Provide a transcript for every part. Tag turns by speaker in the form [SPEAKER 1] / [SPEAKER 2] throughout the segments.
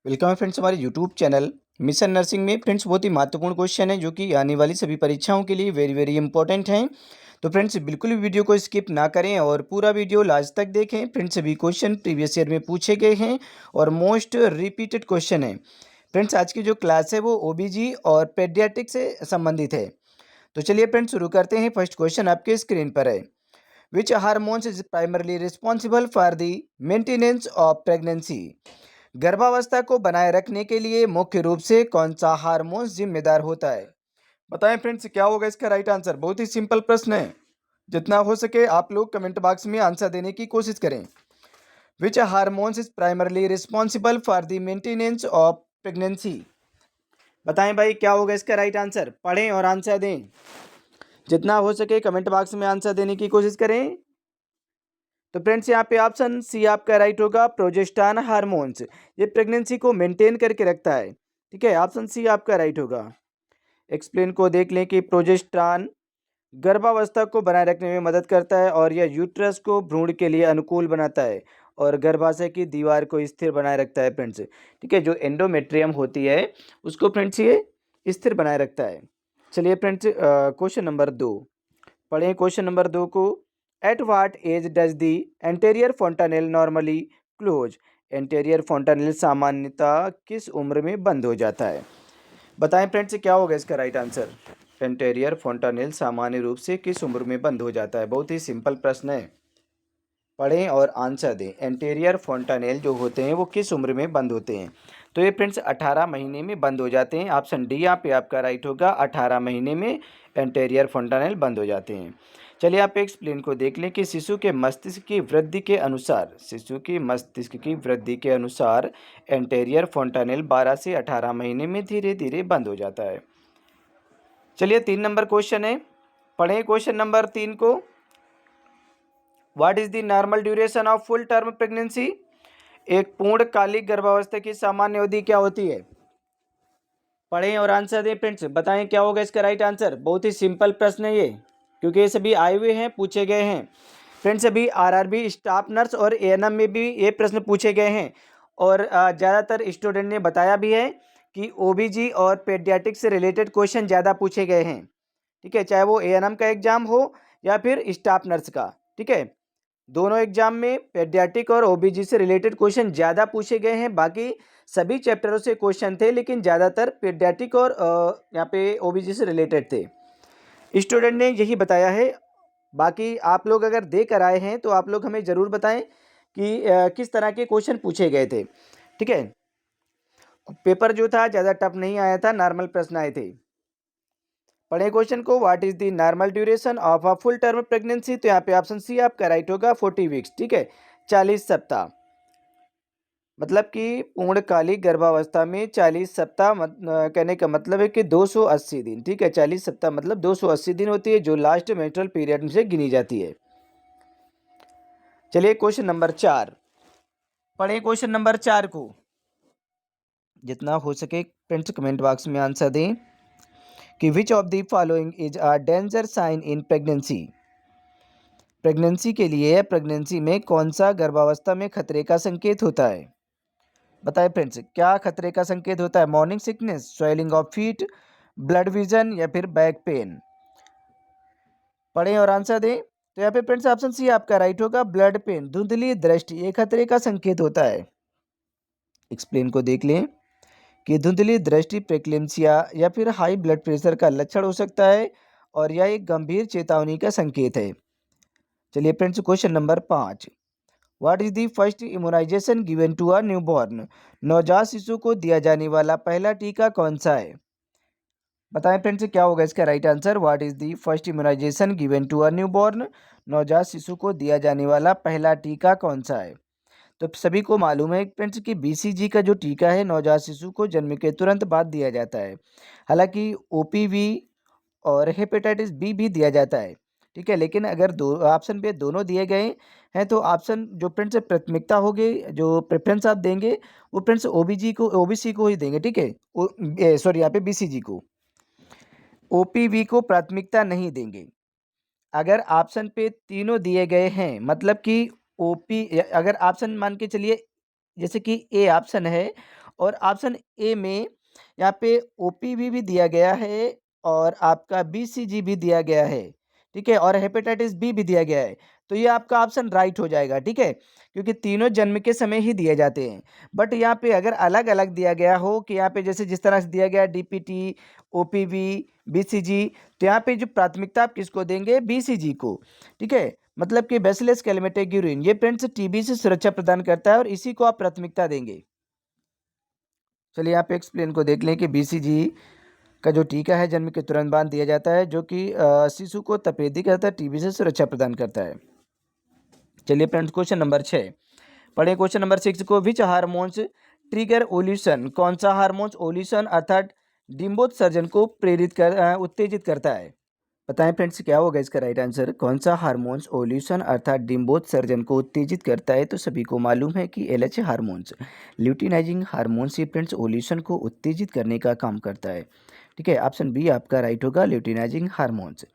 [SPEAKER 1] Welcome है friends हमारे YouTube channel mission nursing में। फ्रेंड्स बहुत ही महत्वपूर्ण क्वेश्चन है जो कि आने वाली सभी परीक्षाओं के लिए वेरी वेरी इंपॉर्टेंट हैं। तो फ्रेंड्स बिल्कुल भी वीडियो को स्किप ना करें और पूरा वीडियो लास्ट तक देखें। फ्रेंड्स सभी क्वेश्चन प्रीवियस ईयर में पूछे गए हैं और मोस्ट रिपीटेड क्वेश्चन है। फ्रेंड्स आज की जो क्लास है वो ओबीजी और पेडियाट्रिक से संबंधित है। तो चलिए फ्रेंड्स शुरू करते हैं। फर्स्ट क्वेश्चन आपके स्क्रीन पर है। विच hormones is primarily responsible for the maintenance of pregnancy. गर्भावस्था को बनाए रखने के लिए मुख्य रूप से कौन सा हार्मोन जिम्मेदार होता है? बताएं फ्रेंड्स क्या होगा इसका राइट आंसर। बहुत ही सिंपल प्रश्न है, जितना हो सके आप लोग कमेंट बॉक्स में आंसर देने की कोशिश करें। विच hormones is primarily responsible for the maintenance of pregnancy. बताएं भाई क्या होगा इसका राइट आंसर। पढ़ें और आंसर दें, जितना हो सके कमेंट बॉक्स में आंसर देने की कोशिश करें। तो फ्रेंड्स यहाँ पे ऑप्शन सी आपका राइट होगा, प्रोजेस्टेरॉन हार्मोन्स। ये प्रेगनेंसी को मेंटेन करके रखता है। ठीक है, ऑप्शन सी आपका राइट होगा। एक्सप्लेन को देख लें कि प्रोजेस्टेरॉन गर्भावस्था को बनाए रखने में मदद करता है और यह यूट्रस को भ्रूण के लिए अनुकूल बनाता है और गर्भाशय की दीवार को स्थिर बनाए रखता है फ्रेंड्स। ठीक है, जो एंडोमेट्रियम होती है उसको फ्रेंड्स ये स्थिर बनाए रखता है। चलिए फ्रेंड्स क्वेश्चन नंबर 2 पढ़ें। क्वेश्चन नंबर 2 को, at what age does the anterior fontanelle normally close. Anterior fontanelle सामान्यतः किस उम्र में बंद हो जाता है? बताएं फ्रेंड्स क्या होगा इसका राइट आंसर। एंटेरियर फोंटानेल सामान्य रूप से किस उम्र में बंद हो जाता है? बहुत ही सिंपल प्रश्न है, पढ़ें और आंसर दें। एंटेरियर फोंटानेल जो होते हैं वो किस उम्र में बंद होते हैं? तो ये फ्रेंड्स 18 महीने में बंद हो जाते हैं। ऑप्शन डी यहाँ पे आपका राइट होगा, 18 महीने में एंटेरियर फोंटानेल बंद हो जाते हैं। चलिए आप एक्सप्लेन को देख लें कि शिशु के मस्तिष्क की वृद्धि के अनुसार, शिशु की मस्तिष्क की वृद्धि के अनुसार एंटेरियर फोंटानेल 12 से 18 महीने में धीरे धीरे बंद हो जाता है। चलिए 3 नंबर क्वेश्चन है, पढ़ें क्वेश्चन नंबर 3 को। What is the normal duration of full term pregnancy. एक पूर्णकालिक गर्भावस्था की सामान्य अवधि क्या होती है? पढ़ें और आंसर दें फ्रेंड्स। बताएं क्या होगा इसका राइट आंसर। बहुत ही सिंपल प्रश्न है ये, क्योंकि ये सभी आए हुए हैं, पूछे गए हैं फ्रेंड्स। अभी आरआरबी स्टाफ नर्स और एएनएम में भी ये प्रश्न पूछे गए हैं और ज़्यादातर स्टूडेंट ने बताया भी है कि ओबीजी और पेडियाट्रिक से रिलेटेड क्वेश्चन ज़्यादा पूछे गए हैं। ठीक है, चाहे वो एएनएम का एग्जाम हो या फिर स्टाफ नर्स का। ठीक है, दोनों एग्जाम में पेडियाट्रिक और ओबीजी से रिलेटेड क्वेश्चन ज़्यादा पूछे गए हैं। बाकी सभी चैप्टरों से क्वेश्चन थे, लेकिन ज़्यादातर पेडियाट्रिक और यहाँ पे ओबीजी से रिलेटेड थे। स्टूडेंट ने यही बताया है। बाकी आप लोग अगर दे कर आए हैं तो आप लोग हमें ज़रूर बताएं कि किस तरह के क्वेश्चन पूछे गए थे। ठीक है, पेपर जो था ज़्यादा टफ नहीं आया था, नॉर्मल प्रश्न आए थे। पढ़े क्वेश्चन को, what is the normal duration of a full term pregnancy. तो यहाँ पे ऑप्शन सी आपका राइट होगा, 40 वीक्स। ठीक है, 40 सप्ताह। मतलब कि पूर्णकालिक गर्भावस्था में 40 सप्ताह कहने का मतलब है कि 280 दिन। ठीक है, 40 सप्ताह मतलब 280 दिन होती है, जो लास्ट मेंस्ट्रुअल पीरियड से गिनी जाती है। चलिए क्वेश्चन नंबर 4 पढ़े। क्वेश्चन नंबर 4 को जितना हो सके फ्रेंड्स कमेंट बॉक्स में आंसर दें कि which of the following is a danger sign in pregnancy. Pregnancy के लिए प्रेगनेंसी में कौन सा गर्भावस्था में खतरे का संकेत होता है? बताएं फ्रेंड्स क्या खतरे का संकेत होता है? Morning sickness, swelling of feet, blood vision या फिर बैक पेन। पढ़ें और आंसर दें। तो यहाँ पे फ्रेंड्स ऑप्शन सी आपका राइट होगा, ब्लड पेन, धुंधली दृष्टि ये खतरे का संकेत होता है। एक्सप्लेन को देख लें कि धुंधली दृष्टि प्रेक्लेम्सिया या फिर हाई ब्लड प्रेशर का लक्षण हो सकता है और यह एक गंभीर चेतावनी का संकेत है। चलिए friends question number 5, what is the first immunisation given to a newborn. नवजात शिशु को दिया जाने वाला पहला टीका कौन सा है? बताएं फ्रेंड्स क्या होगा इसका right answer. What is the first immunisation given to a newborn. नवजात शिशु को दिया जाने वाला पहला टीका कौन सा है? तो सभी को मालूम है फ्रेंड्स कि बीसीजी का जो टीका है नवजात शिशु को जन्म के तुरंत बाद दिया जाता है। हालांकि ओपीवी और हेपेटाइटिस बी भी दिया जाता है। ठीक है, लेकिन अगर दो ऑप्शन पे दोनों दिए गए हैं तो ऑप्शन जो फ्रेंड्स प्राथमिकता होगी, जो प्रेफरेंस आप देंगे वो फ्रेंड्स ओबीसी को ही देंगे। ठीक है, सॉरी यहाँ पे बीसीजी को, ओपीवी को प्राथमिकता नहीं देंगे। अगर ऑप्शन पे तीनों दिए गए हैं मतलब कि ओपी, अगर ऑप्शन मान के चलिए जैसे कि ए ऑप्शन है और ऑप्शन ए में यहाँ पे ओपीवी भी दिया गया है और आपका बीसीजी भी दिया गया है, ठीक है, और हेपेटाइटिस बी भी दिया गया है। तो ये आपका ऑप्शन राइट हो जाएगा, ठीक है, क्योंकि तीनों जन्म के समय ही दिए जाते हैं। बट यहाँ पे अगर अलग अलग दिया गया हो कि यहाँ पे जैसे जिस तरह से दिया गया डीपीटी, ओपीवी, बीसीजी, तो यहाँ पे जो प्राथमिकता आप किसको देंगे, बीसीजी को, ठीक है, मतलब कि बैसिलस कैलमेटेग्यूरिन ये फ्रेंड्स टीबी से सुरक्षा प्रदान करता है और इसी को आप प्राथमिकता देंगे। चलिए यहाँ पे एक्सप्लेन को देख लें कि बीसीजी का जो टीका है जन्म के तुरंत बाद दिया जाता है, जो कि शिशु को तपेदिक करता है, टीबी से सुरक्षा प्रदान करता है। चलिए फ्रेंड्स क्वेश्चन नंबर 6 पढ़े। क्वेश्चन नंबर 6 को विच हार्मोन्स ट्रिगर ओल्यूशन, कौन सा हार्मोन्स ओल्यूशन अर्थात डिम्बोत्सर्जन को उत्तेजित करता है। बताएं फ्रेंड्स क्या होगा इसका राइट आंसर। कौन सा हार्मोन्स ओल्यूशन अर्थात डिम्बोत्सर्जन को उत्तेजित करता है, तो सभी को मालूम है कि एलएच हार्मोन्स, ल्यूटिनाइजिंग हार्मोन्स, ये फ्रेंड्स ओल्यूशन को उत्तेजित करने का काम करता है, ठीक है। ऑप्शन बी आपका राइट होगा, ल्यूटिनाइजिंग हार्मोन्स।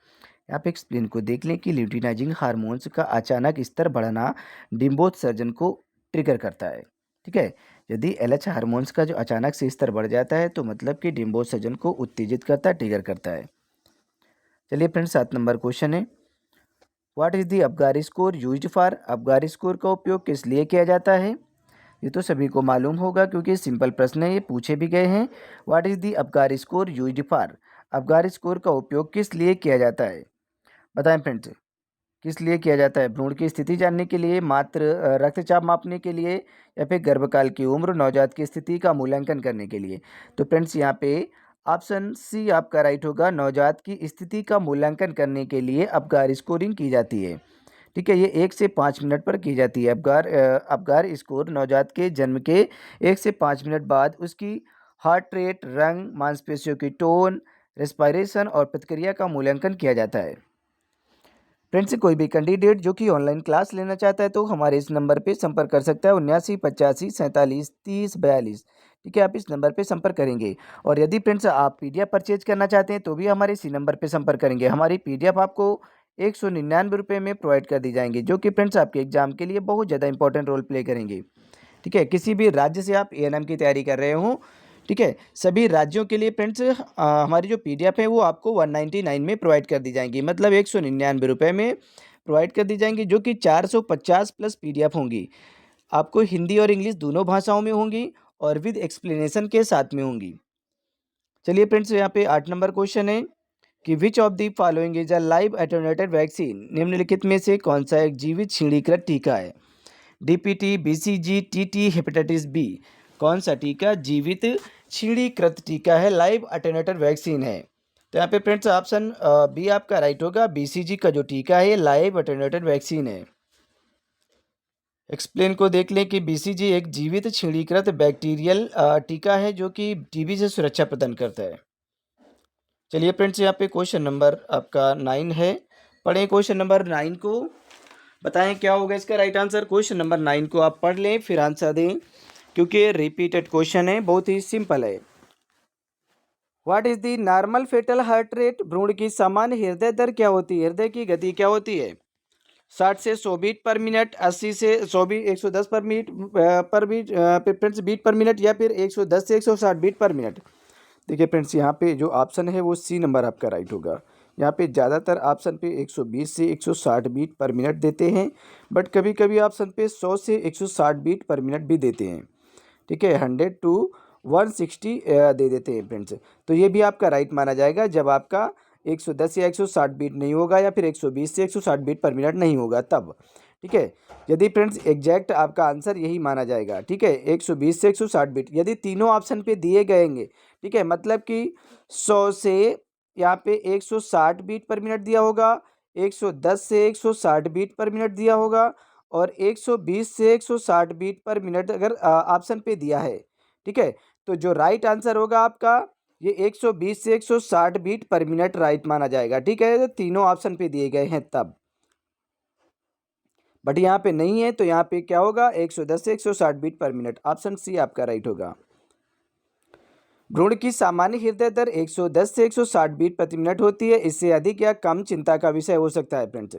[SPEAKER 1] आप एक्सप्लेन को देख लें कि ल्यूटिनाइजिंग हार्मोन्स का अचानक स्तर बढ़ना डिम्बोत्सर्जन को ट्रिगर करता है, ठीक है। यदि एलएच हार्मोन्स का जो अचानक से स्तर बढ़ जाता है तो मतलब कि डिम्बोत्सर्जन को उत्तेजित करता है, ट्रिगर करता है। चलिए फ्रेंड्स 7 नंबर क्वेश्चन है, what is the Apgar score used for, Apgar score का उपयोग किस लिए किया जाता है। ये तो सभी को मालूम होगा क्योंकि सिंपल प्रश्न है, ये पूछे भी गए हैं। What is the Apgar score used for, Apgar score का उपयोग किस लिए किया जाता है। बताएं फ्रेंड्स किस लिए किया जाता है। भ्रूण की स्थिति जानने के लिए, मात्र रक्तचाप मापने के लिए, या फिर गर्भकाल की उम्र, नवजात की स्थिति का मूल्यांकन करने के लिए। तो फ्रेंड्स यहाँ पे ऑप्शन सी आपका राइट होगा, नवजात की स्थिति का मूल्यांकन करने के लिए अबगार स्कोरिंग की जाती है, ठीक है। ये 1 से 5 मिनट पर की जाती है। अबगार स्कोर नवजात के जन्म के 1 से 5 मिनट बाद उसकी हार्ट रेट, रंग, मांसपेशियों की टोन, रेस्पिरेशन और प्रतिक्रिया का मूल्यांकन किया जाता है। फ्रेंड्स कोई भी कैंडिडेट जो कि ऑनलाइन क्लास लेना चाहता है तो हमारे इस नंबर पे संपर्क कर सकता है, 79 85 47 30 42, ठीक है। आप इस नंबर पे संपर्क करेंगे। और यदि फ्रेंड्स आप पीडीएफ परचेज करना चाहते हैं तो भी हमारे इसी नंबर पे संपर्क करेंगे। हमारी पीडीएफ आपको 199 रुपये में प्रोवाइड कर दी जाएंगी, जो कि फ्रेंड्स आपके एग्जाम के लिए बहुत ज़्यादा इंपॉर्टेंट रोल प्ले करेंगे, ठीक है। किसी भी राज्य से आप एएनएम की तैयारी कर रहे हो, ठीक है, सभी राज्यों के लिए फ्रेंड्स हमारी जो पीडीएफ है वो आपको 199 में प्रोवाइड कर दी जाएंगी, मतलब 199 रुपये में प्रोवाइड कर दी जाएंगी, जो कि 450 प्लस पीडीएफ होंगी। आपको हिंदी और इंग्लिश दोनों भाषाओं में होंगी और विद एक्सप्लेनेशन के साथ में होंगी। चलिए फ्रेंड्स यहाँ पे 8 नंबर क्वेश्चन है कि which of the following is a live attenuated vaccine, निम्नलिखित में से कौन सा एक जीवित श्रेणीकृत टीका है। DPT, BCG, TT, hepatitis B, कौन सा टीका जीवित श्रेणीकृत टीका है, लाइव अटेन्यूएटेड वैक्सीन है। तो यहाँ पे फ्रेंड्स ऑप्शन बी आपका राइट होगा, बीसीजी का जो टीका है लाइव अटेन्यूएटेड वैक्सीन है। एक्सप्लेन को देख लें कि बीसीजी एक जीवित श्रेणीकृत बैक्टीरियल टीका है जो कि टीबी से सुरक्षा प्रदान करता है। चलिए फ्रेंड्स यहाँ पे क्वेश्चन नंबर आपका 9 है, पढ़ें क्वेश्चन नंबर 9 को, बताएं क्या होगा इसका राइट आंसर। क्वेश्चन नंबर 9 को आप पढ़ लें फिर आंसर दें, क्योंकि रिपीटेड क्वेश्चन है, बहुत ही सिंपल है। What is the normal foetal heart rate, भ्रूण की सामान्य हृदय दर क्या होती है, हृदय की गति क्या होती है। 60 से 100 बीट पर मिनट, 80 से 100 बीट 110 पर मिनट पर बीट फ्रेंड्स बीट पर मिनट, या फिर 110 से 160 बीट पर मिनट। देखिए फ्रेंड्स यहाँ पे जो ऑप्शन है वो सी नंबर आपका राइट होगा। यहाँ पे ज़्यादातर ऑप्शन पे 120 से 160 बीट पर मिनट देते हैं, बट कभी कभी ऑप्शन पे 100 से 160 बीट पर मिनट भी देते हैं, ठीक है। 100 to 160 दे देते हैं फ्रेंड्स। तो ये भी आपका राइट माना जाएगा जब आपका 110 या 160 बीट नहीं होगा, या फिर 120 से 160 बीट पर मिनट नहीं होगा तब, ठीक है। यदि फ्रेंड्स एग्जैक्ट आपका आंसर यही माना जाएगा, ठीक है, 120 से 160 बीट यदि तीनों ऑप्शन पे दिए गएंगे, ठीक है, मतलब कि 100 से यहाँ पे 160 बीट पर मिनट दिया होगा, 110 से 160 बीट पर मिनट दिया होगा, और 120 से 160 बीट पर मिनट अगर ऑप्शन पे दिया है, ठीक है, तो जो राइट आंसर होगा आपका ये 120 से 160 बीट पर मिनट राइट माना जाएगा, ठीक है, तो तीनों ऑप्शन पे दिए गए हैं तब। बट यहाँ पे नहीं है तो यहाँ पे क्या होगा, 110 से 160 बीट पर मिनट, ऑप्शन सी आपका राइट होगा। भ्रूण की सामान्य हृदय दर 110 से 160 बीट प्रति मिनट होती है, इससे अधिक या कम चिंता का विषय हो सकता है फ्रेंड्स।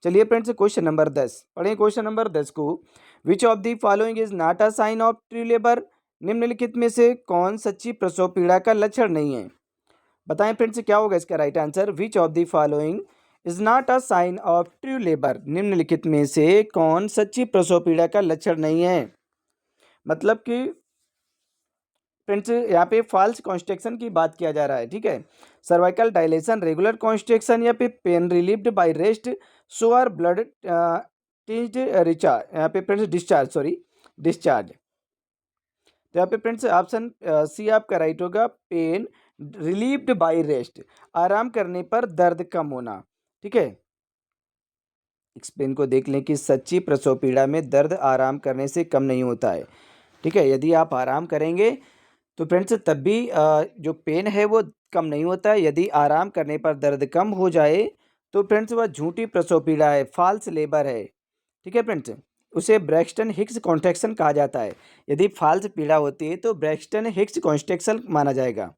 [SPEAKER 1] चलिए फ्रेंड्स क्वेश्चन नंबर 10 पढ़ें। क्वेश्चन नंबर 10 को, which of the following is not a sign of true labour, निम्नलिखित में से कौन सच्ची प्रसव पीड़ा का लक्षण नहीं है? बताएं फ्रेंड्स क्या होगा इसका right answer. Which of the following is not a sign of true labour? निम्नलिखित में से कौन सच्ची प्रसव पीड़ा का लक्षण नहीं है? मतलब कि फ्रेंड्स यहाँ पे फॉल्स कॉन्स्ट्रक्शन की बात किया जा रहा है, ठीक है। सर्वाइकल डायलेशन, रेगुलर कॉन्स्ट्रक्शन या फिर pain relieved by rest, sore blood tinged recharge, यहाँ पे फ्रेंड्स डिस्चार्ज, सॉरी डिस्चार्ज। तो यहाँ पे फ्रेंड्स ऑप्शन सी आपका राइट होगा, पेन रिलीव्ड बाय रेस्ट, आराम करने पर दर्द कम होना, ठीक है। एक्सप्लेन को देख लें कि सच्ची प्रसव पीड़ा में दर्द आराम करने से कम नहीं होता है, ठीक है। यदि आप आराम करेंगे तो फ्रेंड्स तब भी जो पेन है वो कम नहीं होता है। यदि आराम करने पर दर्द कम हो जाए तो फ्रेंड्स वह झूठी प्रसव पीड़ा है, फॉल्स लेबर है, ठीक है फ्रेंड्स। उसे ब्रैक्सटन हिक्स कॉन्ट्रैक्शन कहा जाता है। यदि फॉल्स पीड़ा होती है तो ब्रैक्सटन हिक्स कॉन्ट्रैक्शन माना जाएगा,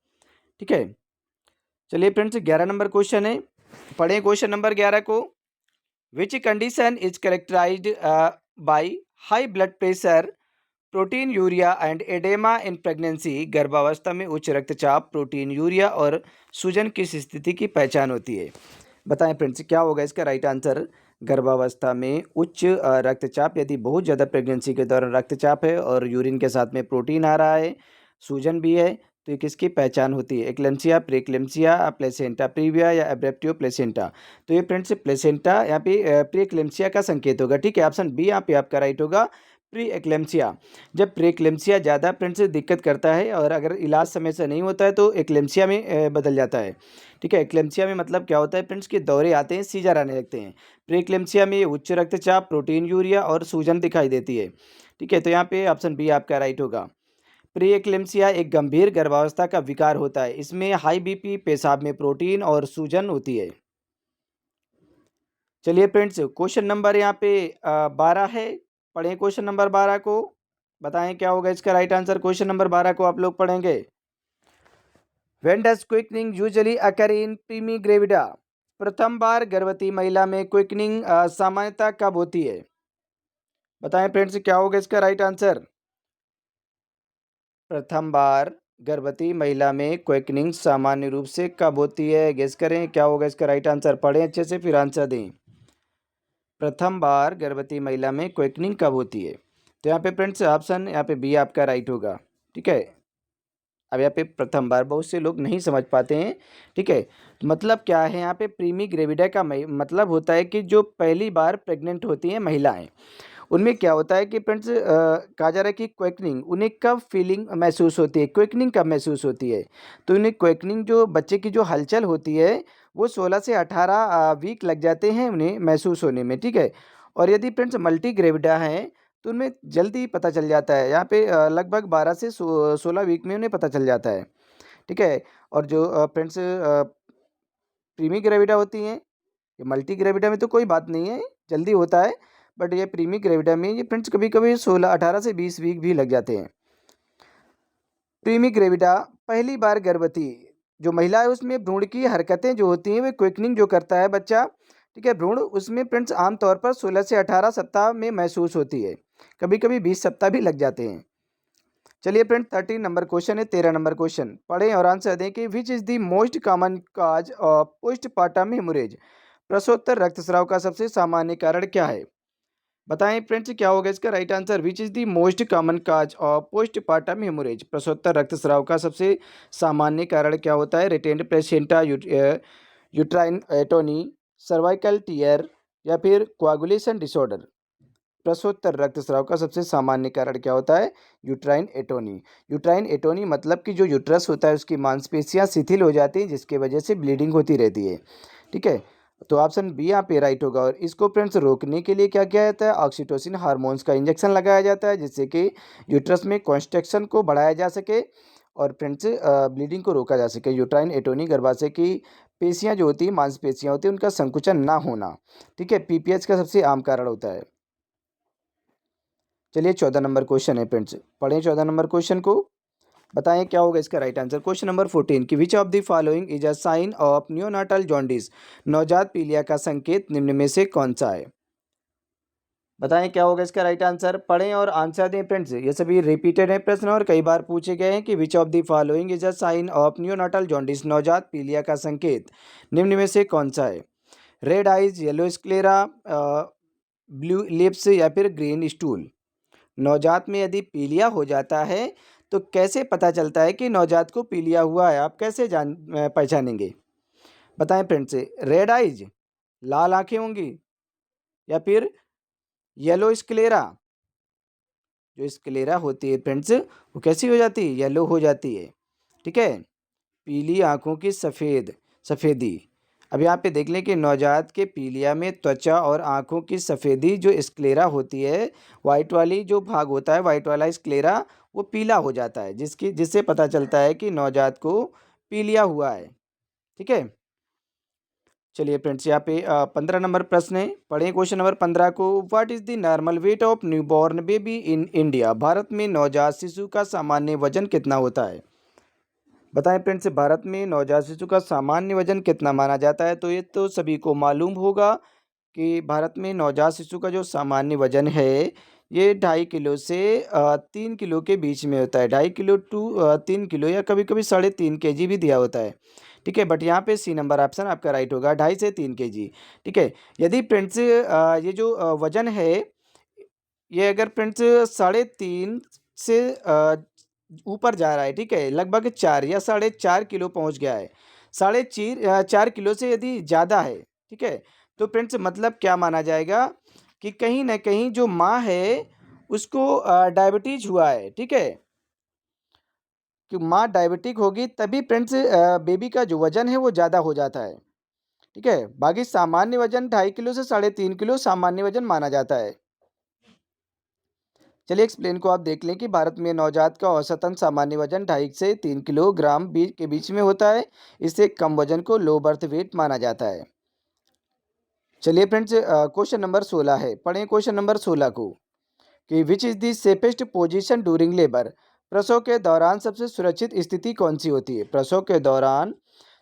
[SPEAKER 1] ठीक है। चलिए फ्रेंड्स 11 नंबर क्वेश्चन है, पढ़ें क्वेश्चन नंबर 11 को। Which condition is characterised by high blood pressure, proteinuria and oedema in pregnancy? गर्भावस्था में उच्च रक्तचाप, प्रोटीन यूरिया और सूजन किस स्थिति की पहचान होती है? बताएं फ्रेंड्स क्या होगा इसका राइट आंसर। गर्भावस्था में उच्च रक्तचाप, यदि बहुत ज़्यादा प्रेगनेंसी के दौरान रक्तचाप है और यूरिन के साथ में प्रोटीन आ रहा है, सूजन भी है, तो ये किसकी पहचान होती है? एक्लेम्सिया, प्रीक्लेम्सिया, प्लेसेंटा प्रीविया या एब्रेप्टिव प्लेसेंटा? तो ये फ्रेंड्स प्लेसेंटा यहाँ पे प्रीक्लेम्सिया का संकेत होगा, ठीक है। ऑप्शन बी यहाँ पे आपका राइट होगा, प्री एक्लेम्सिया। जब प्री एक्लेम्सिया ज़्यादा फ्रेंड्स दिक्कत करता है और अगर इलाज समय से नहीं होता है तो एक्लेम्सिया में बदल जाता है, ठीक है। एक्लेम्सिया में मतलब क्या होता है फ्रेंड्स के दौरे आते हैं, सीजर आने लगते हैं। प्री एक्लेम्सिया में उच्च रक्तचाप, प्रोटीन यूरिया और सूजन दिखाई देती है, ठीक है। तो यहाँ पे ऑप्शन बी आपका राइट होगा। प्री एक्लेम्सिया एक गंभीर गर्भावस्था का विकार होता है। इसमें हाई बीपी, पेशाब में प्रोटीन और सूजन होती है। चलिए फ्रेंड्स क्वेश्चन नंबर यहाँ पे 12 है, पढ़ें क्वेश्चन नंबर 12 को। बताएं क्या होगा इसका राइट आंसर। क्वेश्चन नंबर 12 को आप लोग पढ़ेंगे। When does quickening usually occur in primigravida? प्रथम बार गर्भवती महिला में क्विकनिंग सामान्यतः कब होती है? बताएं फ्रेंड्स क्या होगा इसका राइट आंसर। प्रथम बार गर्भवती महिला में क्विकनिंग सामान्य रूप से कब होती है? गेस करें क्या होगा इसका राइट आंसर। पढ़ें अच्छे से फिर आंसर दें। प्रथम बार गर्भवती महिला में क्विकनिंग कब होती है? तो यहाँ पे फ्रेंड्स ऑप्शन यहाँ पे बी आपका राइट होगा, ठीक है। अब यहाँ पे प्रथम बार बहुत से लोग नहीं समझ पाते हैं, ठीक है। तो मतलब क्या है यहाँ पे, प्रीमी ग्रेविडा का मतलब होता है कि जो पहली बार प्रेग्नेंट होती हैं महिलाएं, उनमें क्या होता है कि फ्रेंड्स कहा जा रहा है कि क्वेकनिंग उन्हें कब फीलिंग महसूस होती है, क्वेकनिंग कब महसूस होती है? तो उन्हें क्वेकनिंग जो बच्चे की जो हलचल होती है वो 16 से 18 वीक लग जाते हैं उन्हें महसूस होने में, ठीक है। और यदि फ्रेंड्स मल्टी ग्रेविडा हैं तो उनमें जल्दी पता चल जाता है। यहाँ पे लगभग 12 से 16 वीक में उन्हें पता चल जाता है, ठीक है। और जो फ्रेंड्स प्रीमी ग्रेविडा होती हैं, ये मल्टी ग्रेविडा में तो कोई बात नहीं है, जल्दी होता है। बट ये प्रीमी ग्रेविडा में ये फ्रेंड्स कभी कभी 16 18 से 20 वीक भी लग जाते हैं। प्रीमी ग्रेविडा पहली बार गर्भवती जो महिला है उसमें भ्रूण की हरकतें जो होती हैं वे क्विकनिंग जो करता है बच्चा, ठीक है, भ्रूण, उसमें फ्रेंड्स आमतौर पर 16 से 18 सप्ताह में महसूस होती है, कभी कभी 20 सप्ताह भी लग जाते हैं। चलिए फ्रेंड 13 नंबर क्वेश्चन है, 13 नंबर क्वेश्चन पढ़ें और आंसर दें कि which is the most common cause of postpartum haemorrhage? प्रसवोत्तर रक्तस्राव का सबसे सामान्य कारण क्या है? बताएं फ्रेंड्स क्या होगा इसका right answer. Which is the most common cause of postpartum haemorrhage? प्रसवोत्तर रक्तस्राव का सबसे सामान्य कारण क्या होता है? Retained placenta, uterine atony, cervical tear या फिर कोआगुलेशन डिसऑर्डर? प्रसवोत्तर रक्तस्राव का सबसे सामान्य कारण क्या होता है? Uterine atony. यूट्राइन एटोनी मतलब कि जो यूट्रस होता है उसकी मांसपेशियां शिथिल हो जाती हैं जिसकी वजह से ब्लीडिंग होती रहती है, ठीक है। तो ऑप्शन बी यहाँ पे राइट होगा। और इसको फ्रेंड्स रोकने के लिए क्या किया जाता है? ऑक्सीटोसिन हार्मोन्स का इंजेक्शन लगाया जाता है जिससे कि यूट्रस में कॉन्स्ट्रक्शन को बढ़ाया जा सके और फ्रेंड्स ब्लीडिंग को रोका जा सके। यूट्राइन एटोनी गर्भाशय की पेशियाँ जो होती हैं, मांसपेशियाँ होती हैं, उनका संकुचन ना होना, ठीक है, पीपीएच का सबसे आम कारण होता है। चलिए 14 नंबर क्वेश्चन है फ्रेंड्स, पढ़ें 14 नंबर क्वेश्चन को। बताएं क्या होगा इसका राइट आंसर। क्वेश्चन नंबर 14 कि which of the following is a sign of neonatal jaundice? नवजात पीलिया का संकेत निम्न में से कौन सा है? बताएं क्या होगा इसका राइट आंसर। पढ़ें और आंसर दें फ्रेंड्स। ये सभी रिपीटेड है प्रश्न और कई बार पूछे गए हैं कि which of the following is a sign of neonatal jaundice, नवजात पीलिया का संकेत निम्न में से कौन सा है। Red eyes, yellow sclera, blue lips या फिर ग्रीन स्टूल। नवजात में यदि पीलिया हो जाता है तो कैसे पता चलता है कि नवजात को पीलिया हुआ है, आप कैसे पहचानेंगे। बताएं फ्रेंड्स। रेड आइज, लाल आंखें होंगी, या फिर येलो स्क्लेरा। जो स्क्लेरा होती है फ्रेंड्स वो कैसी हो जाती है, येलो हो जाती है। ठीक है, पीली आंखों की सफ़ेदी। अब यहाँ पे देख लें कि नवजात के पीलिया में त्वचा और आंखों की सफ़ेदी जो स्क्लेरा होती है, वाइट वाली जो भाग होता है, वाइट वाला स्क्लेरा वो पीला हो जाता है, जिससे पता चलता है कि नवजात को पीलिया हुआ है। ठीक है, चलिए फ्रेंड्स यहाँ पे 15 नंबर प्रश्न है। पढ़ें क्वेश्चन नंबर 15 को। What is the normal weight of newborn baby in India. Bharat में नवजात शिशु का सामान्य वजन कितना होता है। बताएं फ्रेंड्स, भारत में नवजात शिशु का सामान्य वजन कितना माना जाता है। तो ये तो सभी को मालूम होगा कि भारत में नवजात शिशु का जो सामान्य वजन है ये 2.5 किलो से 3 किलो के बीच में होता है। 2.5 किलो टू 3 किलो, या कभी कभी 3.5 kg भी दिया होता है। ठीक है, बट यहाँ पे सी नंबर ऑप्शन आपका राइट होगा, 2.5 से 3 kg। ठीक है, यदि फ्रेंड्स ये जो वजन है ये अगर फ्रेंड्स 3.5 से ऊपर जा रहा है, ठीक है, लगभग 4 या 4.5 किलो पहुंच गया है, 4.5 किलो से यदि ज़्यादा है, ठीक है, तो फ्रेंड्स मतलब क्या माना जाएगा कि कहीं ना कहीं जो माँ है उसको डायबिटीज हुआ है। ठीक है, कि माँ डायबिटिक होगी तभी फ्रेंड्स बेबी का जो वजन है वो ज़्यादा हो जाता है। ठीक है, बाकी सामान्य वजन 2.5 किलो से 3.5 किलो सामान्य वजन माना जाता है। चलिए एक्सप्लेन को आप देख लें कि भारत में नवजात का औसतन सामान्य वजन 2.5 से 3 किलोग्राम के बीच में होता है। इससे कम वजन को लो बर्थ वेट माना जाता है। चलिए फ्रेंड्स क्वेश्चन नंबर 16 है। पढ़ें क्वेश्चन नंबर 16 को कि which is the safest position during labour. प्रसव के दौरान सबसे सुरक्षित स्थिति कौन सी होती है। प्रसव के दौरान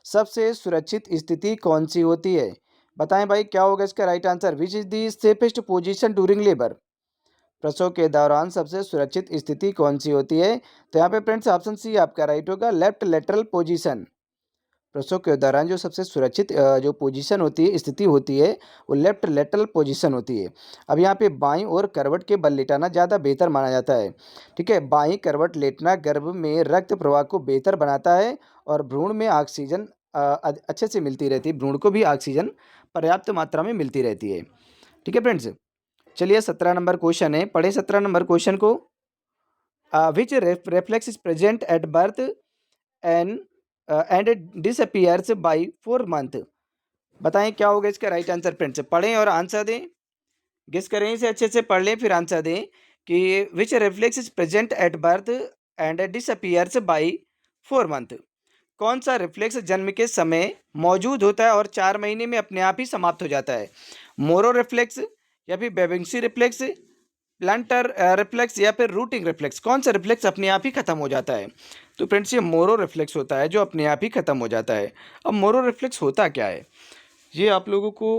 [SPEAKER 1] सबसे सुरक्षित स्थिति कौन सी होती है। बताएं भाई क्या होगा इसका right answer. Which is the safest position during labour. प्रसव के दौरान सबसे सुरक्षित स्थिति कौन सी होती है। तो यहाँ पे फ्रेंड्स ऑप्शन सी आपका राइट होगा, लेफ्ट लेटरल पोजीशन। प्रसव के दौरान जो सबसे सुरक्षित जो पोजीशन होती है, स्थिति होती है, वो लेफ्ट लेटरल पोजीशन होती है। अब यहाँ पे बाईं ओर करवट के बल लेटाना ज़्यादा बेहतर माना जाता है। ठीक है, बाईं करवट लेटना गर्भ में रक्त प्रवाह को बेहतर बनाता है और भ्रूण में ऑक्सीजन अच्छे से मिलती रहती है। भ्रूण को भी ऑक्सीजन पर्याप्त मात्रा में मिलती रहती है। ठीक है फ्रेंड्स, चलिए 17 नंबर क्वेश्चन है। पढ़े 17 नंबर क्वेश्चन को। विच reflex is present at birth and and disappears by 4 month। बताएं क्या होगा इसका राइट आंसर फ्रेंड्स। पढ़ें और आंसर दें, गेस करें, इसे अच्छे से पढ़ लें फिर आंसर दें कि which reflex is present at birth and disappears by 4 month. कौन सा रिफ्लेक्स जन्म के समय मौजूद होता है और 4 महीने में अपने आप ही समाप्त हो जाता है। मोरो रिफ्लेक्स, या फिर बेबिंगसी रिफ्लेक्स, प्लांटर रिफ्लेक्स, या फिर रूटिंग रिफ्लेक्स। कौन सा रिफ्लेक्स अपने आप ही खत्म हो जाता है। तो फ्रेंड्स ये मोरो रिफ्लेक्स होता है जो अपने आप ही खत्म हो जाता है। अब मोरो रिफ्लेक्स होता क्या है ये आप लोगों को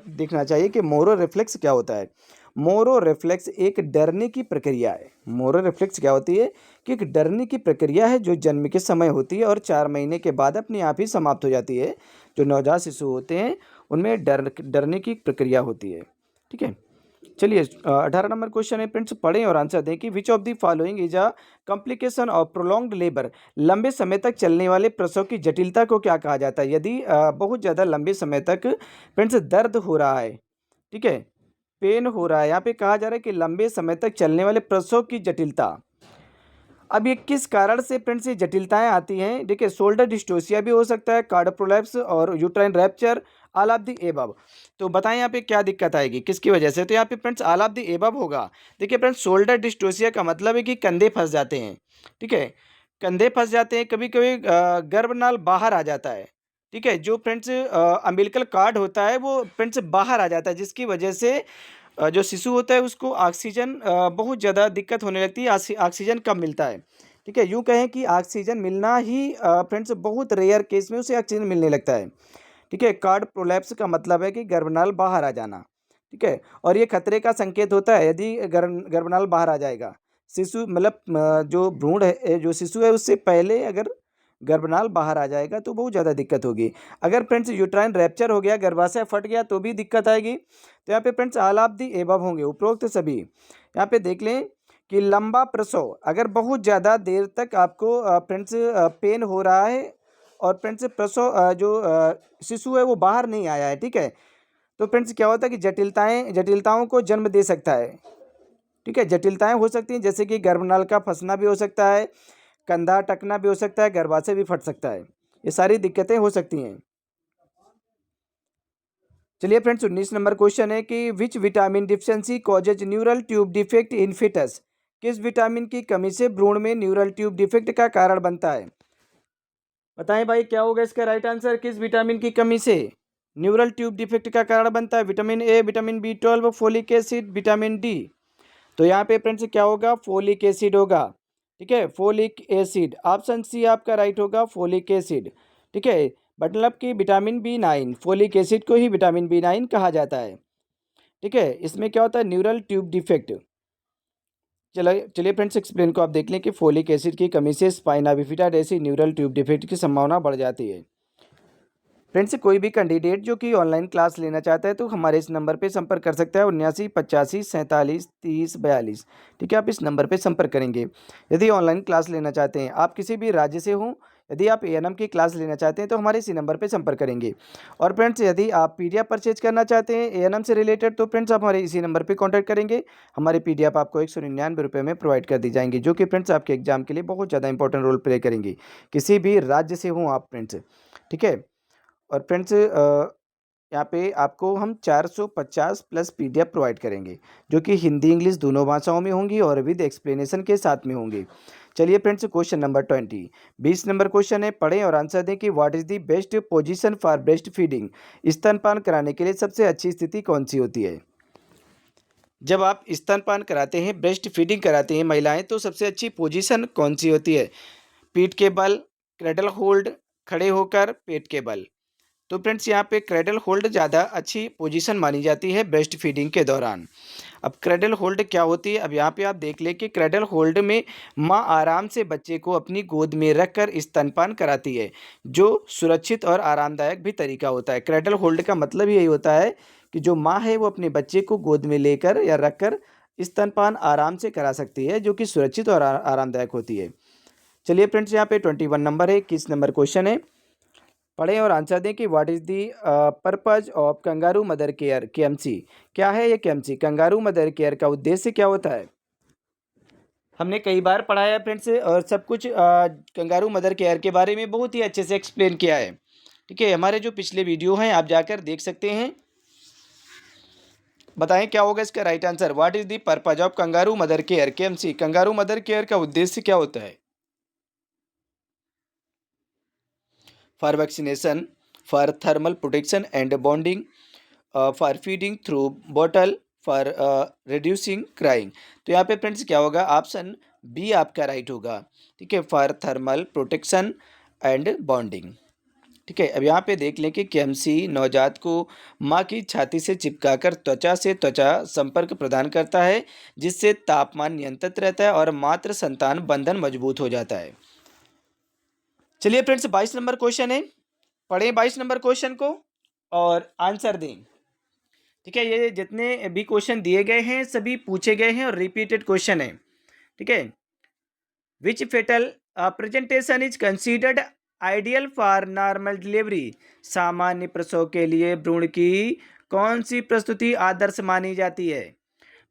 [SPEAKER 1] देखना चाहिए कि मोरो रिफ्लेक्स क्या होता है। मोरो रिफ्लेक्स एक डरने की प्रक्रिया है। मोरो रिफ्लेक्स क्या होती है कि एक डरने की प्रक्रिया है जो जन्म के समय होती है और 4 महीने के बाद अपने आप ही समाप्त हो जाती है। जो नवजात शिशु होते हैं उनमें डरने की प्रक्रिया होती है। ठीक है, चलिए 18 नंबर क्वेश्चन है फ्रेंड्स। पढ़ें और आंसर दें कि which of the following is a complication of prolonged labour. लंबे समय तक चलने वाले प्रसव की जटिलता को क्या कहा जाता है। यदि बहुत ज़्यादा लंबे समय तक फ्रेंड्स दर्द हो रहा है, ठीक है, पेन हो रहा है, यहाँ पे कहा जा रहा है कि लंबे समय तक चलने वाले प्रसव की जटिलता। अब ये किस कारण से फ्रेंड्स ये जटिलताएं आती हैं। देखिए, शोल्डर डिस्टोसिया भी हो सकता है, कार्ड प्रोलैप्स और uterine rapture, all of the above. तो बताएं यहाँ पे क्या दिक्कत आएगी, किसकी वजह से। तो यहाँ पे friends all of the above होगा। देखिए फ्रेंड्स, शोल्डर डिस्टोसिया का मतलब है कि कंधे फंस जाते हैं। ठीक है, कंधे फंस जाते हैं, कभी कभी गर्भनाल बाहर आ जाता है। ठीक है, जो फ्रेंड्स अम्बिलिकल कार्ड होता है वो फ्रेंड्स बाहर आ जाता है, जिसकी वजह से जो शिशु होता है उसको ऑक्सीजन बहुत ज़्यादा दिक्कत होने लगती है, ऑक्सीजन कम मिलता है। ठीक है, यूँ कहें कि ऑक्सीजन मिलना ही फ्रेंड्स बहुत रेयर केस में उसे ऑक्सीजन मिलने लगता है। ठीक है, कार्ड प्रोलैप्स का मतलब है कि गर्भनाल बाहर आ जाना। ठीक है। और ये खतरे का संकेत होता है यदि गर्भनाल बाहर आ जाएगा। शिशु मतलब जो भ्रूण है, जो शिशु है उससे पहले अगर गर्भनाल बाहर आ जाएगा तो बहुत ज़्यादा दिक्कत होगी। अगर फ्रेंड्स यूट्राइन रैप्चर हो गया, गर्भाशय फट गया तो भी दिक्कत आएगी। तो यहाँ पे friends all of the above होंगे, उपरोक्त सभी। यहाँ पे देख लें कि लंबा प्रसव, अगर बहुत ज़्यादा देर तक आपको फ्रेंड्स पेन हो रहा है और फ्रेंड्स प्रसव जो शिशु है वो बाहर नहीं आया है, ठीक है, तो फ्रेंड्स क्या होता है कि जटिलताओं को जन्म दे सकता है। ठीक है, जटिलताएं हो सकती हैं जैसे कि गर्भनाल का फंसना भी हो सकता है, कंधा अटकना भी हो सकता है, गर्भाशय भी फट सकता है। ये सारी दिक्कतें हो सकती हैं। चलिए फ्रेंड्स 19 नंबर क्वेश्चन है कि which vitamin deficiency causes neural tube defect in foetus. किस विटामिन की कमी से भ्रूण में न्यूरल ट्यूब डिफेक्ट का कारण बनता है? बताएं भाई क्या होगा इसका राइट आंसर। किस विटामिन की कमी से न्यूरल ट्यूब डिफेक्ट का कारण बनता है? Vitamin A, vitamin B12, folic acid, vitamin D. तो यहाँ पे फ्रेंड्स क्या होगा? फोलिक एसिड होगा। ठीक है, फोलिक एसिड, ऑप्शन सी आपका राइट होगा, फोलिक एसिड। ठीक है, मतलब कि विटामिन B9, फोलिक एसिड को ही विटामिन B9 कहा जाता है। ठीक है, इसमें क्या होता है? Neural tube defect. चलिए चलिए फ्रेंड्स एक्सप्लेन को आप देख लें कि फोलिक एसिड की कमी से स्पाइना बिफिडा जैसी न्यूरल ट्यूब डिफेक्ट की संभावना बढ़ जाती है। फ्रेंड्स कोई भी कैंडिडेट जो कि ऑनलाइन क्लास लेना चाहता है तो हमारे इस नंबर पे संपर्क कर सकता है, 79 85 47 30 42। ठीक है, आप इस नंबर पे संपर्क करेंगे यदि ऑनलाइन क्लास लेना चाहते हैं। आप किसी भी राज्य से हों, यदि आप एएनएम की क्लास लेना चाहते हैं तो हमारे इसी नंबर पे संपर्क करेंगे। और फ्रेंड्स यदि आप पीडीएफ परचेज करना चाहते हैं एएनएम से रिलेटेड तो फ्रेंड्स आप हमारे इसी नंबर पर कॉन्टैक्ट करेंगे। हमारे पीडीएफ आपको 199 रुपये में प्रोवाइड कर दी जाएंगी, जो कि फ्रेंड्स आपके एग्जाम के लिए बहुत ज़्यादा इंपॉर्टेंट रोल प्ले करेंगी, किसी भी राज्य से हों आप फ्रेंड्स। ठीक है, और फ्रेंड्स यहाँ पे आपको हम 450 प्लस पीडीएफ प्रोवाइड करेंगे, जो कि हिंदी इंग्लिश दोनों भाषाओं में होंगी और विद एक्सप्लेनेशन के साथ में होंगी। चलिए friends question number 20 number question है, पढ़ें और आंसर दें कि what is the best position for breast feeding. स्तनपान कराने के लिए सबसे अच्छी स्थिति कौन सी होती है? जब आप स्तनपान कराते हैं, ब्रेस्ट फीडिंग कराती हैं महिलाएं, तो सबसे अच्छी पोजीशन कौन सी होती है? पीठ के बल, क्रेडल होल्ड, खड़े होकर, पेट के बल। तो फ्रेंड्स यहाँ पे क्रेडल होल्ड ज़्यादा अच्छी पोजीशन मानी जाती है ब्रेस्ट फीडिंग के दौरान। अब क्रेडल होल्ड क्या होती है? अब यहाँ पे आप देख लें कि क्रेडल होल्ड में माँ आराम से बच्चे को अपनी गोद में रखकर स्तनपान कराती है, जो सुरक्षित और आरामदायक भी तरीका होता है। क्रेडल होल्ड का मतलब यही होता है कि जो माँ है वो अपने बच्चे को गोद में लेकर या रखकर स्तनपान आराम से करा सकती है, जो कि सुरक्षित और आरामदायक होती है। चलिए फ्रेंड्स यहाँ पे 21 नंबर है, 21 नंबर क्वेश्चन है, पढ़ें और आंसर दें कि what is the purpose of kangaroo mother care, KMC. क्या है ये केएमसी? कंगारू मदर केयर का उद्देश्य क्या होता है? हमने कई बार पढ़ा है फ्रेंड्स और सब कुछ कंगारू मदर केयर के बारे में बहुत ही अच्छे से एक्सप्लेन किया है। ठीक है, हमारे जो पिछले वीडियो हैं आप जाकर देख सकते हैं। बताएं क्या होगा इसका right answer. What is the purpose of kangaroo mother care, KMC. Kangaroo mother care का उद्देश्य क्या होता है? For vaccination, for thermal protection and bonding, for feeding through bottle, for reducing crying. तो यहाँ पे फ्रेंड्स क्या होगा? ऑप्शन बी आपका राइट होगा। ठीक है, for thermal protection and bonding. ठीक है, अब यहाँ पे देख लें कि केएमसी नवजात को माँ की छाती से चिपकाकर त्वचा से त्वचा संपर्क प्रदान करता है, जिससे तापमान नियंत्रित रहता है और मातृ संतान बंधन मजबूत हो जाता है। चलिए फ्रेंड्स 22 नंबर क्वेश्चन है, पढ़ें 22 नंबर क्वेश्चन को और आंसर दें। ठीक है, ये जितने भी क्वेश्चन दिए गए हैं सभी पूछे गए हैं और रिपीटेड क्वेश्चन है। ठीक है, which fetal presentation is considered ideal for normal delivery. सामान्य प्रसव के लिए भ्रूण की कौन सी प्रस्तुति आदर्श मानी जाती है?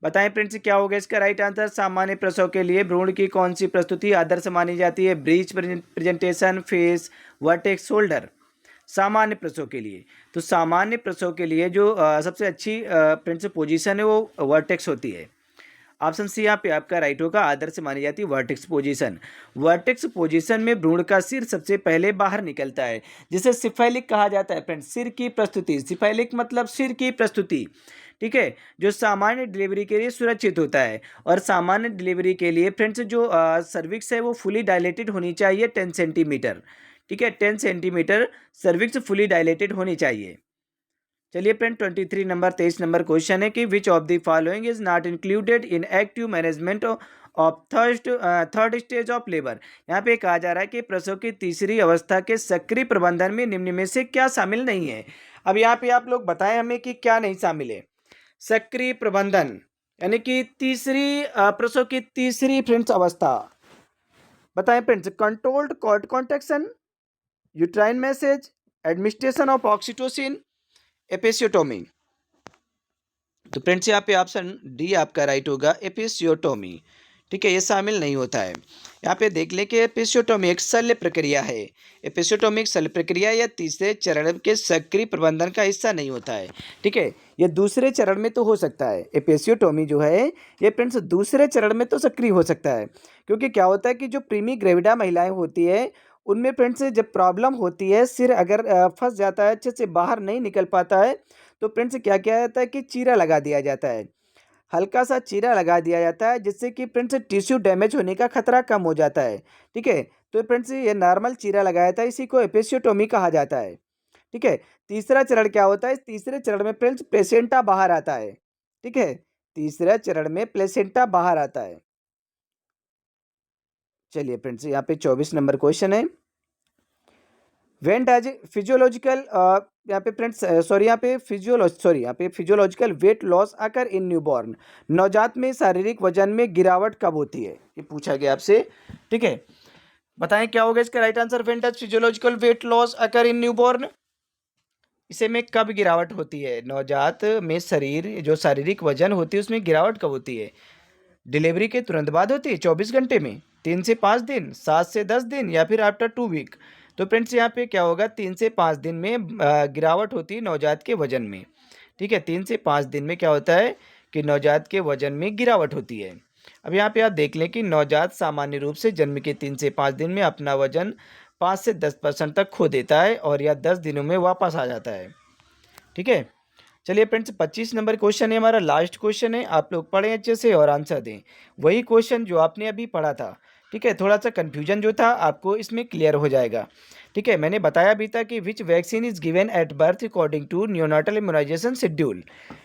[SPEAKER 1] बताएं फ्रेंड्स क्या होगा इसका राइट आंसर। सामान्य प्रसव के लिए भ्रूण की कौन सी प्रस्तुति आदर्श मानी जाती है? Breech presentation, face, vertex, shoulder. सामान्य प्रसव के लिए, तो सामान्य प्रसव के लिए जो सबसे अच्छी फ्रेंड्स पोजीशन है वो वर्टेक्स होती है। ऑप्शन सी यहाँ पे आपका राइट होगा, आदर्श मानी जाती है वर्टेक्स पोजीशन। वर्टेक्स पोजीशन में भ्रूण का सिर सबसे पहले बाहर निकलता है, जिसे सिफेलिक कहा जाता है फ्रेंड्स। सिर की प्रस्तुति, सिफेलिक मतलब सिर की प्रस्तुति। ठीक है, जो सामान्य डिलीवरी के लिए सुरक्षित होता है। और सामान्य डिलीवरी के लिए फ्रेंड्स जो सर्विक्स है वो फुली डायलेटेड होनी चाहिए 10 सेंटीमीटर। ठीक है, 10 सेंटीमीटर सर्विक्स फुली डायलेटेड होनी चाहिए। चलिए फ्रेंड 23 नंबर 23 नंबर क्वेश्चन है कि which of the following is not included in active management of third stage of labour. यहाँ पे कहा जा रहा है कि प्रसव की तीसरी अवस्था के सक्रिय प्रबंधन में निम्न में से क्या शामिल नहीं है। अब यहाँ पे आप लोग बताएं हमें कि क्या नहीं शामिल है। सक्रिय प्रबंधन यानी कि तीसरी प्रसव की तीसरी फ्रेंड्स अवस्था बताएं friends. Controlled cord contraction, uterine massage, administration of oxytocin, episiotomy. तो फ्रेंड्स यहाँ पे ऑप्शन डी आपका राइट होगा, एपिसियोटोमी। ठीक है, ये शामिल नहीं होता है। यहाँ पे देख लें कि एपिसियोटोमी एक शल्य प्रक्रिया है। एपिसियोटोमी एक शल्य प्रक्रिया या तीसरे चरण के सक्रिय प्रबंधन का हिस्सा नहीं होता है। ठीक है, ये दूसरे चरण में तो हो सकता है। एपिसियोटोमी जो है ये फ्रेंड्स दूसरे चरण में तो सक्रिय हो सकता है, क्योंकि क्या होता है कि जो प्रीमी ग्रेविडा महिलाएं होती है उनमें फ्रेंड्स जब प्रॉब्लम होती है, सिर अगर फंस जाता है, अच्छे से बाहर नहीं निकल पाता है, तो फ्रेंड्स क्या किया जाता है कि चीरा लगा दिया जाता है। हल्का सा चीरा लगा दिया जाता है, जिससे कि फ्रेंड्स टिश्यू डैमेज होने का खतरा कम हो जाता है। ठीक है, तो फ्रेंड्स ये नॉर्मल चीरा लगाया जाता है, इसी को एपिसियोटोमी कहा जाता है। ठीक है, तीसरा चरण क्या होता है, इस तीसरे चरण में फ्रेंड्स प्लेसेंटा बाहर आता है। ठीक है, तीसरा चरण में प्लेसेंटा बाहर आता है। चलिए फ्रेंड्स यहाँ पे 24 नंबर क्वेश्चन है। वेन डज फिजियोलॉजिकल यहाँ पे फ्रेंड्स यहाँ पे physiological weight loss occur in newborn. नवजात में शारीरिक वजन में गिरावट कब होती है, ये पूछा गया आपसे। ठीक है, बताएं क्या होगा इसका right answer. When does physiological weight loss occur in newborn, इसे में कब गिरावट होती है। नवजात में जो शारीरिक वजन होती है उसमें गिरावट कब होती है। डिलीवरी के तुरंत बाद होती है, 24 घंटे में, 3 से 5 दिन, 7 से 10 दिन, या फिर आफ्टर 2 वीक। तो फ्रेंड्स यहाँ पे क्या होगा, 3 से 5 दिन में गिरावट होती है नवजात के वजन में। ठीक है, 3 से 5 दिन में क्या होता है कि नवजात के वजन में गिरावट होती है। अब यहाँ पे आप देख लें कि नवजात सामान्य रूप से जन्म के 3 से 5 दिन में अपना वजन 5 से 10% तक खो देता है और यह 10 दिनों में वापस आ जाता है। ठीक है, चलिए फ्रेंड्स 25 नंबर क्वेश्चन है हमारा, लास्ट क्वेश्चन है। आप लोग पढ़ें अच्छे से और आंसर दें, वही क्वेश्चन जो आपने अभी पढ़ा था। ठीक है, थोड़ा सा कन्फ्यूजन जो था आपको इसमें क्लियर हो जाएगा। ठीक है, मैंने बताया भी था कि which vaccine is given at birth according to neonatal immunisation schedule.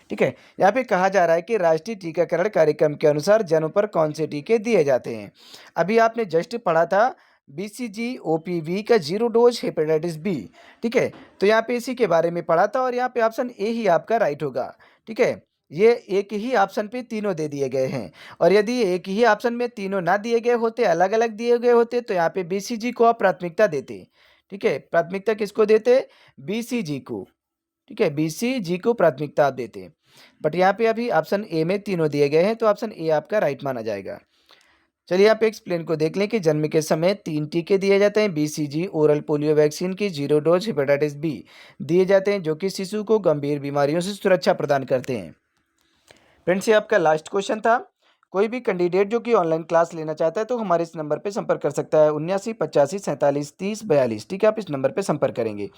[SPEAKER 1] ठीक है, यहाँ पे कहा जा रहा है कि राष्ट्रीय टीकाकरण कार्यक्रम के अनुसार जन्म पर कौन से टीके दिए जाते हैं। अभी आपने जस्ट पढ़ा था BCG OPV का 0 डोज हेपेटाइटिस बी। ठीक है, तो यहाँ पे इसी के बारे में पढ़ा था और यहाँ पे ऑप्शन ए ही आपका राइट होगा। ठीक है, ये एक ही ऑप्शन पे तीनों दे दिए गए हैं, और यदि एक ही ऑप्शन में तीनों ना दिए गए होते, अलग अलग दिए गए होते, तो यहाँ पे BCG को आप प्राथमिकता देते। ठीक है, प्राथमिकता किसको देते, BCG को। ठीक है, BCG को प्राथमिकता आप देते, बट यहाँ पे अभी ऑप्शन ए में तीनों दिए गए हैं, तो ऑप्शन ए आपका राइट माना जाएगा। चलिए आप एक्सप्लेन को देख लें कि जन्म के समय 3 टीके दिए जाते हैं। BCG ओरल पोलियो वैक्सीन की 0 डोज हेपेटाइटिस बी दिए जाते हैं, जो कि शिशु को गंभीर बीमारियों से सुरक्षा प्रदान करते हैं। फ्रेंड्स ये आपका लास्ट क्वेश्चन था। कोई भी कैंडिडेट जो कि ऑनलाइन क्लास लेना चाहता है तो हमारे इस नंबर पे संपर्क कर सकता है, 79 85 47 30 42। ठीक है, आप इस नंबर पे संपर्क करेंगे।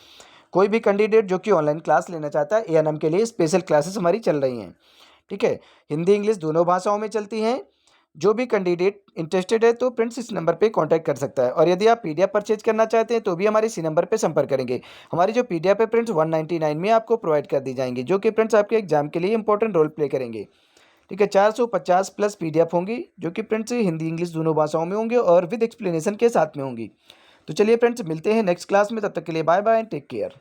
[SPEAKER 1] कोई भी कैंडिडेट जो कि ऑनलाइन क्लास लेना चाहता है, ANM के लिए स्पेशल क्लासेस हमारी चल रही हैं। ठीक है, हिंदी इंग्लिश दोनों भाषाओं में चलती हैं। जो भी कैंडिडेट इंटरेस्टेड है तो फ्रेंड्स इस नंबर पे कांटेक्ट कर सकता है, और यदि आप PDF परचेज करना चाहते हैं तो भी हमारे इसी नंबर पे संपर्क करेंगे। हमारी जो PDF है फ्रेंड्स 199 में आपको प्रोवाइड कर दी जाएंगी, जो कि फ्रेंड्स आपके एग्जाम के लिए इंपॉर्टेंट रोल प्ले करेंगे। ठीक है, 450 प्लस PDF होंगी, जो कि फ्रेंड्स हिंदी इंग्लिश दोनों भाषाओं में होंगे और विद एक्सप्लेनेशन के साथ में होंगी। तो चलिए फ्रेंड्स मिलते हैं नेक्स्ट क्लास में, तब तक के लिए bye bye and take care.